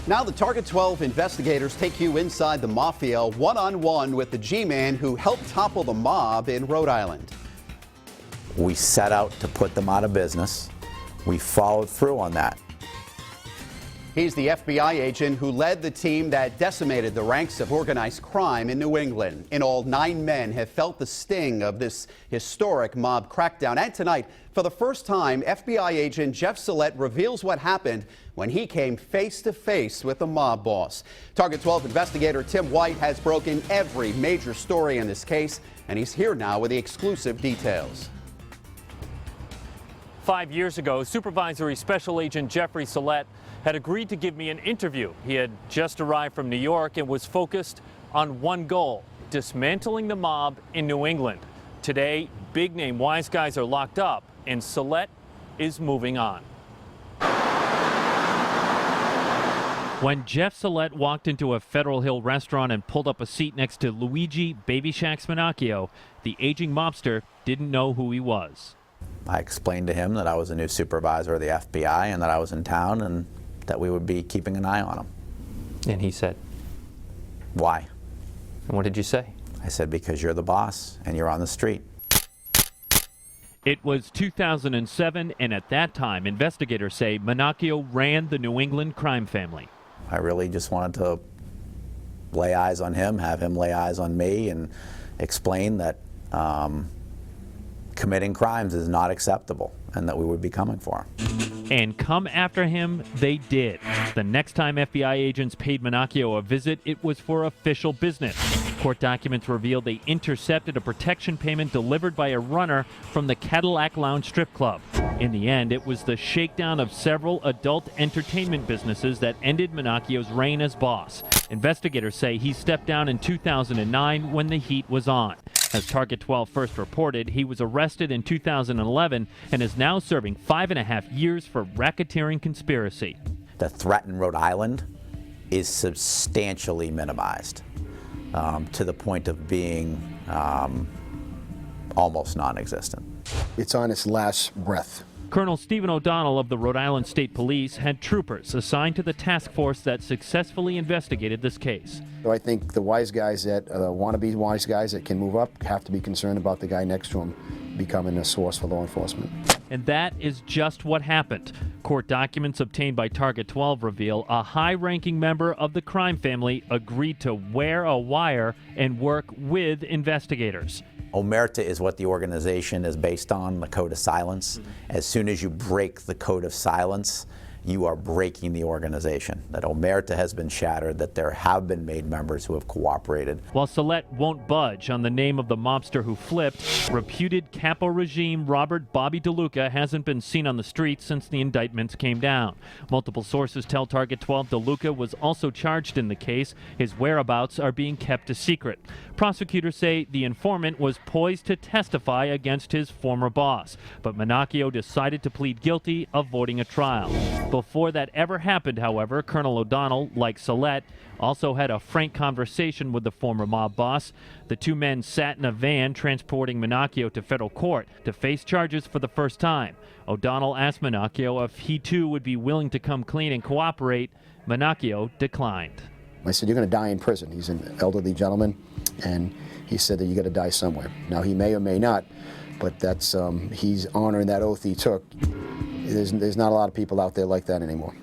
Now the Target 12 investigators take you inside the Mafia one-on-one with the G-man who helped topple the mob in Rhode Island. We set out to put them out of business. We followed through on that. He's the FBI agent who led the team that decimated the ranks of organized crime in New England. In all, 9 men have felt the sting of this historic mob crackdown. And tonight, for the first time, FBI agent Jeff Sellette reveals what happened when he came face to face with the mob boss. Target 12 investigator Tim White has broken every major story in this case, and he's here now with the exclusive details. 5 years ago, Supervisory Special Agent Jeffrey Sellette had agreed to give me an interview. He had just arrived from New York and was focused on one goal: dismantling the mob in New England. Today, big-name wise guys are locked up, and Sellette is moving on. When Jeff Sellette walked into a Federal Hill restaurant and pulled up a seat next to Luigi Baby Shack Smanacchio, the aging mobster didn't know who he was. I explained to him that I was a new supervisor of the FBI and that I was in town and that we would be keeping an eye on him. And he said, "Why?" and what did you say? I said, "Because you're the boss and you're on the street." It was 2007, and at that time, investigators say Smanacchio ran the New England crime family. I really just wanted to lay eyes on him, have him lay eyes on me, and explain that committing crimes is not acceptable and that we would be coming for him. And come after him, they did. The next time FBI agents paid Smanacchio a visit, it was for official business. Court documents revealed they intercepted a protection payment delivered by a runner from the Cadillac Lounge strip club. In the end, it was the shakedown of several adult entertainment businesses that ended Smanacchio's reign as boss. Investigators say he stepped down in 2009 when the heat was on. As Target 12 first reported, he was arrested in 2011 and is now serving 5.5 years for racketeering conspiracy. The threat in Rhode Island is substantially minimized to the point of being almost non-existent. It's on its last breath. Colonel Stephen O'Donnell of the Rhode Island State Police had troopers assigned to the task force that successfully investigated this case. So I think the wise guys that want to be wise guys that can move up have to be concerned about the guy next to him becoming a source for law enforcement. And that is just what happened. Court documents obtained by Target 12 reveal a high-ranking member of the crime family agreed to wear a wire and work with investigators. Omerta is what the organization is based on, the code of silence. As soon as you break the code of silence, you are breaking the organization. That Omerta has been shattered, that there have been made members who have cooperated. While Sellette won't budge on the name of the mobster who flipped, reputed capo regime Robert Bobby DeLuca hasn't been seen on the streets since the indictments came down. Multiple sources tell Target 12 DeLuca was also charged in the case. His whereabouts are being kept a secret. Prosecutors say the informant was poised to testify against his former boss, but Smanacchio decided to plead guilty, avoiding a trial. Before that ever happened, however, Colonel O'Donnell, like Sellette, also had a frank conversation with the former mob boss. The two men sat in a van transporting Smanacchio to federal court to face charges for the first time. O'Donnell asked Smanacchio if he too would be willing to come clean and cooperate. Smanacchio declined. I said, "You're going to die in prison." He's an elderly gentleman, and he said that you got to die somewhere. Now, he may or may not, but that's he's honoring that oath he took. There's not a lot of people out there like that anymore.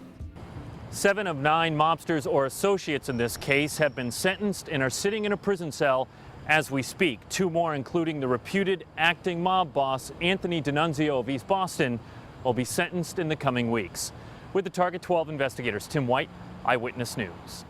7 of 9 mobsters or associates in this case have been sentenced and are sitting in a prison cell as we speak. 2 more, including the reputed acting mob boss Anthony D'Annunzio of East Boston, will be sentenced in the coming weeks. With the Target 12 investigators, Tim White, Eyewitness News.